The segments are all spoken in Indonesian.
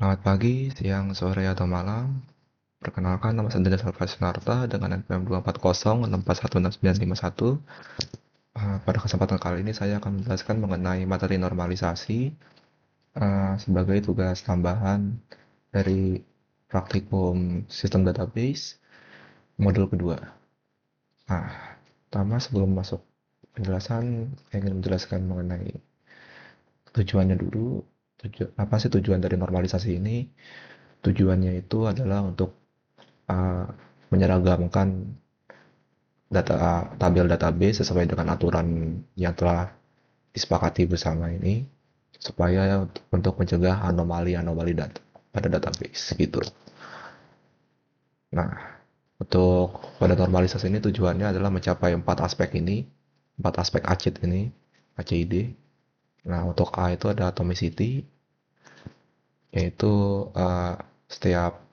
Selamat pagi, siang, sore, atau malam. Perkenalkan, nama saya Daniel Salva Sunarta dengan NPM 240641691. Pada kesempatan kali ini saya akan menjelaskan mengenai materi normalisasi sebagai tugas tambahan dari praktikum sistem database modul kedua. Nah, pertama sebelum masuk penjelasan, saya ingin menjelaskan mengenai tujuannya dulu. Apa sih tujuan dari normalisasi ini? Tujuannya itu adalah untuk uh, menyeragamkan tabel database sesuai dengan aturan yang telah disepakati bersama ini supaya untuk mencegah anomali-anomali data pada database gitu. Nah, untuk pada normalisasi ini tujuannya adalah mencapai empat aspek ACID ini, ACID. Nah, untuk A itu ada atomicity, yaitu uh, setiap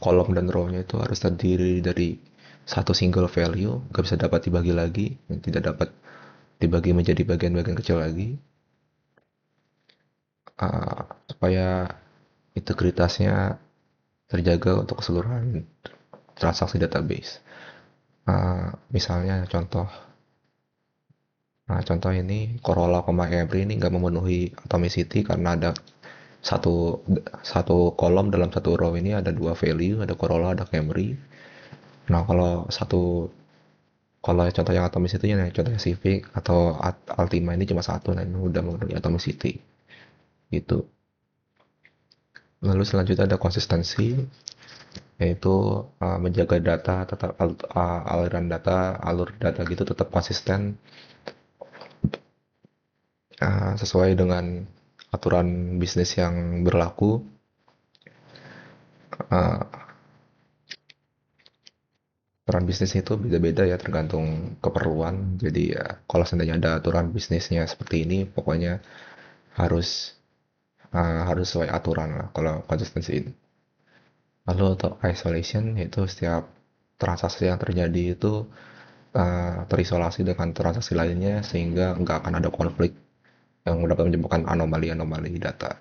kolom dan row-nya itu harus terdiri dari satu single value, nggak bisa dapat dibagi lagi, tidak dapat dibagi menjadi bagian-bagian kecil lagi, supaya integritasnya terjaga untuk keseluruhan transaksi database. Misalnya contoh ini Corolla, Camry ini nggak memenuhi atomicity karena ada satu satu kolom dalam satu row ini ada dua value, ada Corolla, ada Camry. Nah, kalau contoh yang atomicity nya contohnya Civic atau Altima ini cuma satu, nah ini udah memenuhi atomicity gitu. Lalu selanjutnya ada konsistensi, yaitu menjaga data tetap alur data gitu tetap konsisten sesuai dengan aturan bisnis yang berlaku. Aturan bisnis itu beda-beda ya tergantung keperluan. Jadi ya kalau seandainya ada aturan bisnisnya seperti ini, pokoknya harus harus sesuai aturan lah kalau konsistensi itu. Lalu untuk isolation, yaitu setiap transaksi yang terjadi itu terisolasi dengan transaksi lainnya sehingga nggak akan ada konflik yang dapat menyebabkan anomali-anomali data.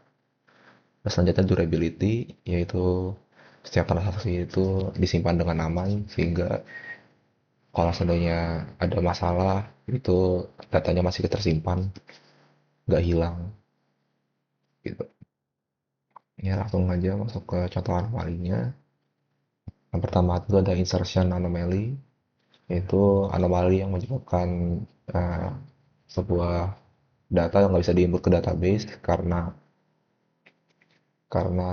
Selanjutnya durability, yaitu setiap transaksi itu disimpan dengan aman sehingga kalau seandainya ada masalah itu datanya masih tersimpan, nggak hilang gitu. Ya langsung aja masuk ke contoh anomalinya. Yang pertama itu ada insertion anomaly, yaitu anomali yang menyebabkan uh, sebuah data yang nggak bisa diinput ke database karena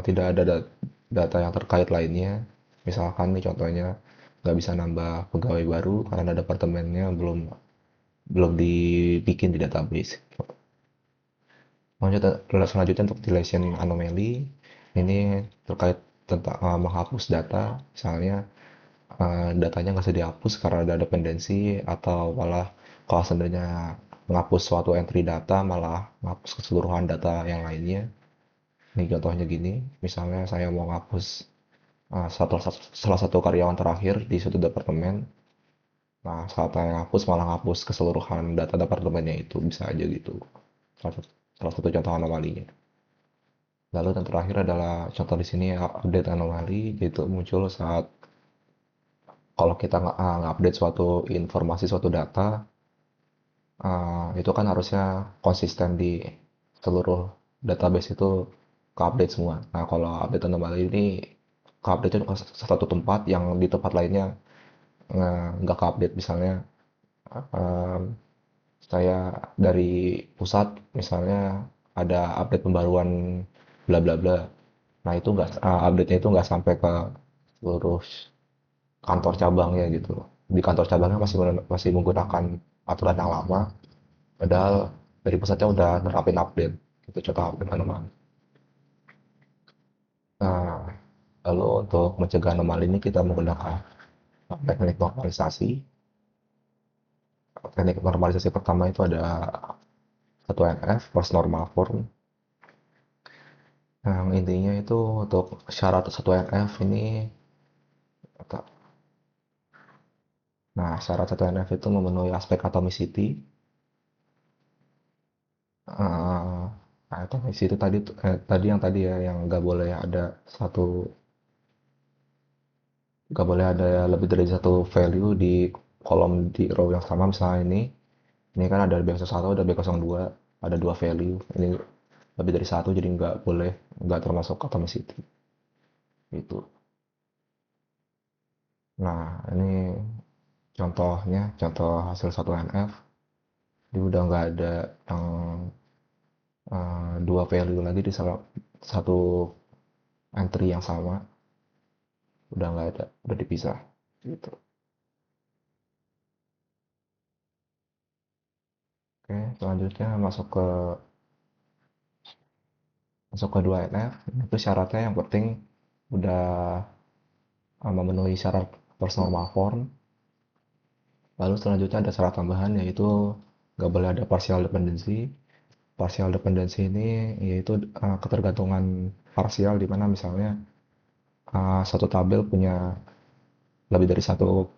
tidak ada data yang terkait lainnya. Misalkan nih contohnya nggak bisa nambah pegawai baru karena departemennya belum belum dibikin di database. Selanjutnya untuk deletion anomaly ini terkait tentang menghapus data, misalnya datanya nggak bisa dihapus karena ada dependensi atau malah kalau seandainya menghapus suatu entry data malah menghapus keseluruhan data yang lainnya. Ini contohnya gini, misalnya saya mau menghapus salah satu karyawan terakhir di suatu departemen. Nah, saat saya hapus malah hapus keseluruhan data departemennya itu bisa aja gitu. Salah satu contoh anomalinya. Lalu yang terakhir adalah contoh di sini update anomali, yaitu muncul saat kalau kita update suatu informasi, suatu data, itu kan harusnya konsisten di seluruh database itu ke update semua. Nah, kalau update anomali ini ke update ke satu tempat yang di tempat lainnya nggak ke update. Misalnya eh, saya dari pusat misalnya ada update pembaruan bla bla bla. Nah, itu nggak update-nya itu nggak sampai ke seluruh kantor cabangnya gitu. Di kantor cabangnya masih menggunakan aturan yang lama, padahal dari pusatnya udah nerapin update. Itu contoh update anomali. Nah, lalu untuk mencegah anomali ini kita menggunakan teknik normalisasi. Teknik normalisasi pertama itu ada 1NF, first normal form. Yang intinya itu untuk syarat 1NF ini, nah syarat 1NF itu memenuhi aspek atomicity. Otomasi itu tadi yang tadi ya, yang satu nggak boleh ada lebih dari satu value di kolom di row yang sama. Misalnya ini kan ada B01, ada B02, ada dua value. Ini lebih dari satu, jadi nggak termasuk atomicity itu. Nah, ini contohnya, contoh hasil satu NF. Dia udah nggak ada yang dua value lagi di satu entry yang sama. Udah nggak ada, udah dipisah gitu. Oke, selanjutnya masuk ke 2NF. Itu syaratnya yang penting udah memenuhi syarat personal malform. Lalu selanjutnya ada syarat tambahan, yaitu nggak boleh ada partial dependency. Partial dependency ini yaitu ketergantungan parsial, di mana misalnya satu tabel punya lebih dari satu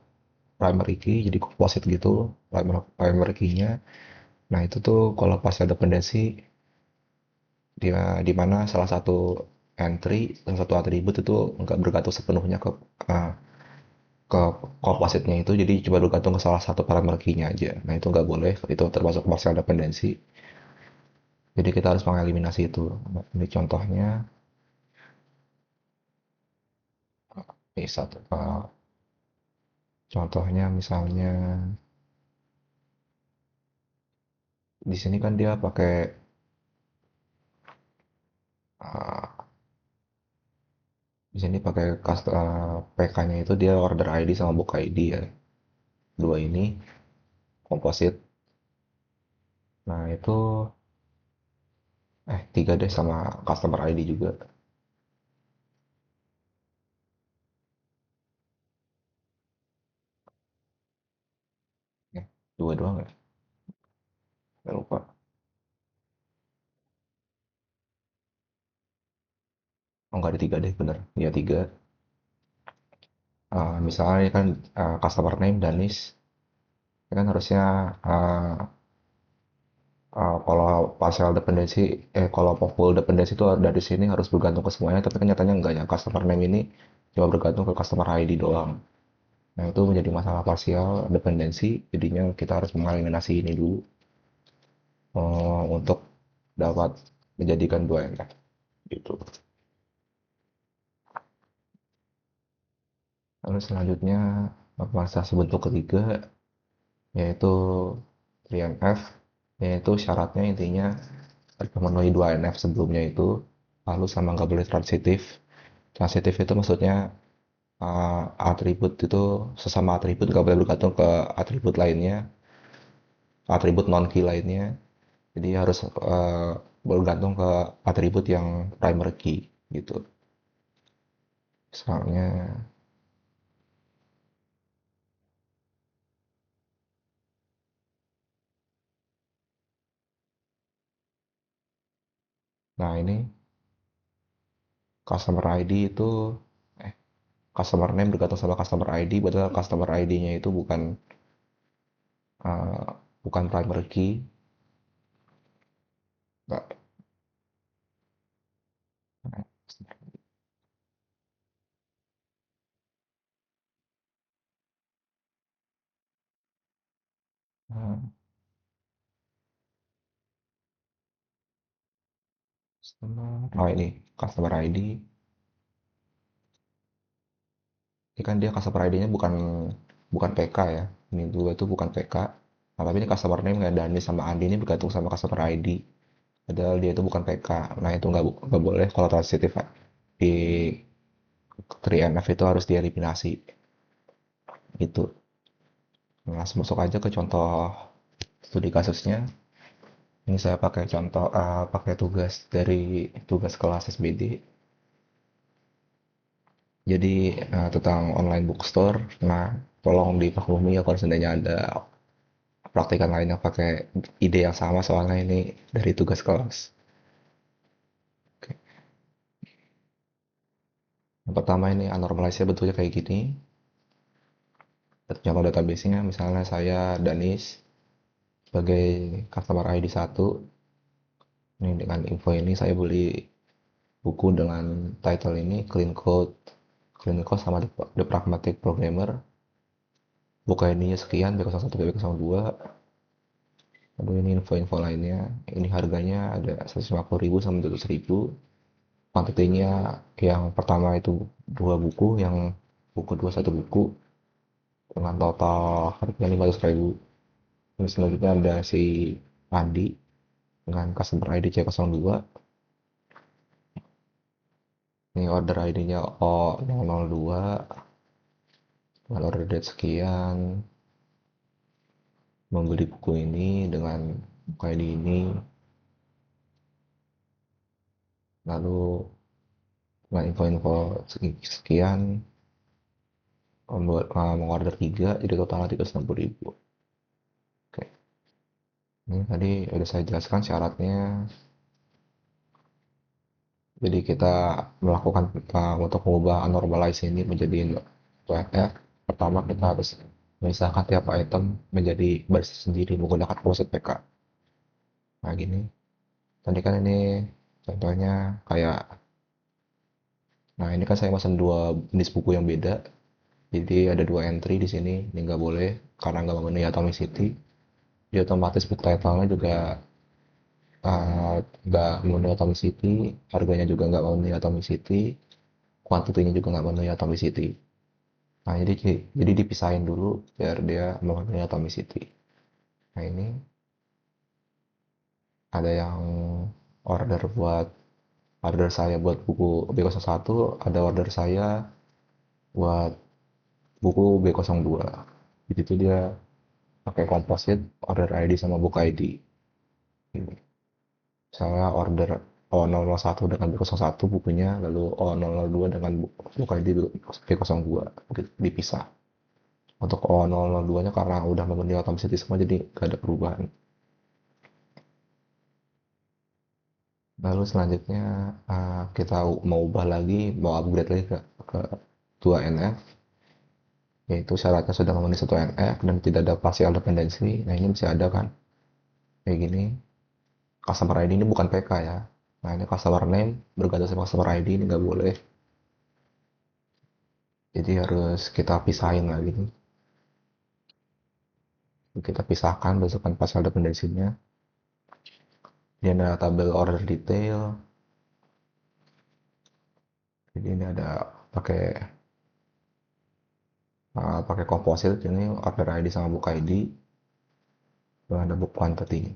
primary key, jadi composite gitu primary key-nya. Nah, itu tuh kalau partial dependency, di mana salah satu entry dan satu atribut itu nggak bergantung sepenuhnya uh, ke kompositnya itu, jadi cuma bergantung ke salah satu parameter key-nya aja. Nah, itu nggak boleh, itu termasuk partial dependency. Jadi kita harus mengeliminasi itu. Nah, ini contohnya, ini contohnya misalnya di sini kan dia pakai uh, di sini pakai PK-nya itu dia order ID sama book ID ya. Dua ini komposit. Nah, itu tiga deh sama customer ID juga. Ya, dua doang ya. Nggak lupa. Oh, nggak ada tiga deh, bener. Ya, tiga. Misalnya kan customer name Danis, ya kan harusnya uh, kalau partial dependency, kalau full dependency itu dari sini harus bergantung ke semuanya, tapi kan nyatanya enggak ya. Customer name ini cuma bergantung ke customer ID doang. Nah, itu menjadi masalah partial dependency, jadinya kita harus mengeliminasi ini dulu untuk dapat menjadikan dua NF gitu. Lalu selanjutnya normalisasi bentuk ketiga, yaitu 3NF, yaitu syaratnya intinya harus memenuhi 2NF sebelumnya itu, lalu sama nggak boleh transitif. Transitif itu maksudnya atribut itu, sesama atribut nggak boleh bergantung ke atribut lainnya, atribut non key lainnya. Jadi harus bergantung ke atribut yang primary key gitu. Misalnya, nah ini customer ID itu, eh, customer name bergantung sama customer ID, padahal customer ID-nya itu uh, bukan primary key. Nggak, uh, oh ini customer ID. Ini kan dia customer ID-nya bukan bukan PK ya. Ini dua itu bukan PK. Nah, tapi ini customer name kayak Dani sama Andi ini bergantung sama customer ID. Padahal dia itu bukan PK. Nah, itu nggak boleh kalau transitif di 3NF itu harus dieliminasi. Itu. Nah, langsung masuk aja ke contoh studi kasusnya. Ini saya pakai pakai tugas kelas SBD. Jadi tentang online bookstore. Nah, tolong dimaklumi ya kalau seandainya ada praktikan lain yang pakai ide yang sama, soalnya ini dari tugas kelas. Oke. Yang pertama ini anormalisnya bentuknya kayak gini. Contoh database-nya misalnya saya Danis sebagai customer ID 1. Ini dengan info ini saya beli buku dengan title ini Clean Code sama The Pragmatic Programmer. Buku ininya sekian, B01, B02. Lalu ini info-info lainnya. Ini harganya ada 150.000 sama 200.000. Kuantitinya yang pertama itu dua buku, yang buku dua satu buku dengan total harga 500.000. Terus selanjutnya ada si Andi dengan customer ID C02. Ini order ID-nya O002 dengan order date sekian, membeli buku ini dengan buku ID ini, lalu dengan info-info sekian, mengorder 3, jadi totalnya 360.000. Oke, ini tadi udah saya jelaskan syaratnya. Jadi kita melakukan untuk mengubah normalize ini menjadi WFF. Pertama kita harus memisahkan tiap item menjadi baris sendiri menggunakan proses PK. Nah gini, tadi kan ini contohnya kayak, nah ini kan saya pesan dua jenis buku yang beda. Jadi ada dua entry di sini, ini nggak boleh karena nggak memenuhi atomicity. Jadi otomatis book title-nya juga nggak memenuhi atomicity, harganya juga nggak memenuhi atomicity, kuantitinya juga nggak memenuhi atomicity. Nah, jadi dipisahin dulu biar dia memenuhi atomicity. Nah, ini ada yang order saya buat buku B01, ada order saya buat buku B02. Jadi itu dia pakai komposit order ID sama book ID. Saya order O001 dengan B01 bukunya, lalu O002 dengan book ID B02, begitu dipisah. Untuk O002-nya karena udah memenuhi atomicity semua, jadi gak ada perubahan. Lalu selanjutnya kita mau ubah lagi, mau upgrade lagi ke 2NF, yaitu syaratnya sudah memenuhi 1NF dan tidak ada partial dependency. Nah ini bisa ada kan, kayak gini. Customer ID ini bukan PK ya. Nah ini customer name bergantung sama customer ID, ini nggak boleh. Jadi harus kita pisahin lagi nih. Kita pisahkan berdasarkan partial dependency-nya. Ini ada tabel order detail. Jadi ini ada pakai pakai komposit, ini order ID sama book ID. Dan ada book quantity.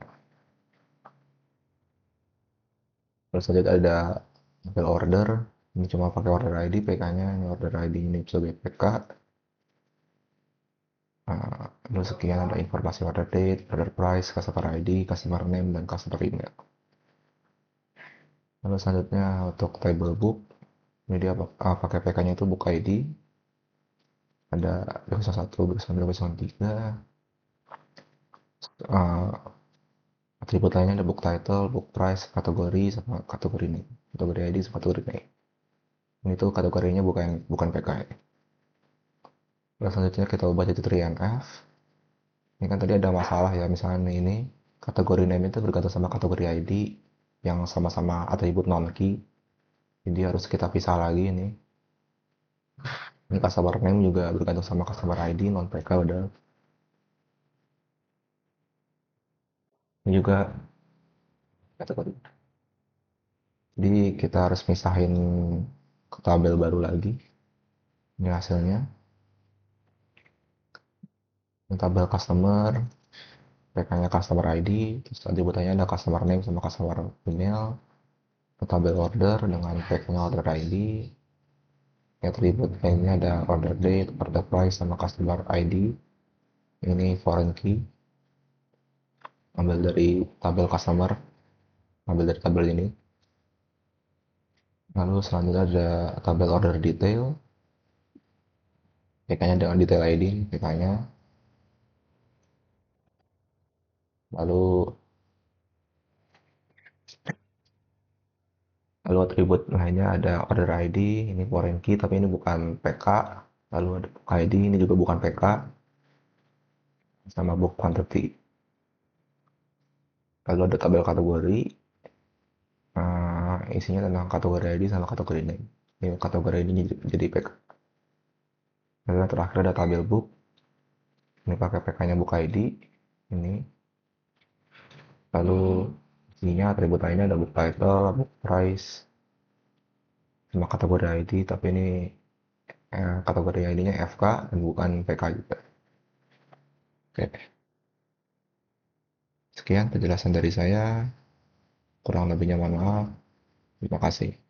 Terus saja ada tabel order, ini cuma pakai order ID, PK-nya ini order ID ini sebagai PK. Terus sekian ada informasi order date, order price, customer ID, customer name, dan customer email. Lalu selanjutnya untuk table book, ini dia pakai PK-nya itu book ID, ada B01, B09, B03, atribut lainnya ada book title, book price, kategori, sama kategori name, kategori ID, sama kategori name. Ini tuh kategorinya bukan PK ya. Lalu selanjutnya kita ubah jadi 3NF. Ini kan tadi ada masalah ya, misalnya ini kategori name itu bergantung sama kategori ID yang sama-sama atribut non key, jadi harus kita pisah lagi ini. Ini customer name juga bergantung sama customer ID non PK udah. Ini juga kategori. Jadi kita harus misahin ke tabel baru lagi. Ini hasilnya. Ini tabel customer, PK-nya customer ID, terus atributnya ada customer name sama customer email. Tabel order dengan PK-nya order ID, atribut lainnya ada order date, order price, sama customer ID. Ini foreign key, ambil dari tabel customer, ambil dari tabel ini. Lalu selanjutnya ada tabel order detail, PK-nya dengan detail ID, PK-nya. Lalu atribut lainnya ada order ID, ini foreign key tapi ini bukan PK. Lalu ada book ID, ini juga bukan PK, sama book quantity. Lalu ada tabel kategori, isinya tentang kategori ID sama kategori name. Ini kategori ini jadi PK. Lalu terakhir ada tabel book. Ini pakai PK-nya book ID. Ini. Lalu isinya atribut lainnya ada book title, book price, sama kategori ID. Tapi ini kategori ID-nya FK dan bukan PK juga. Oke, sekian penjelasan dari saya. Kurang lebihnya mohon maaf. Terima kasih.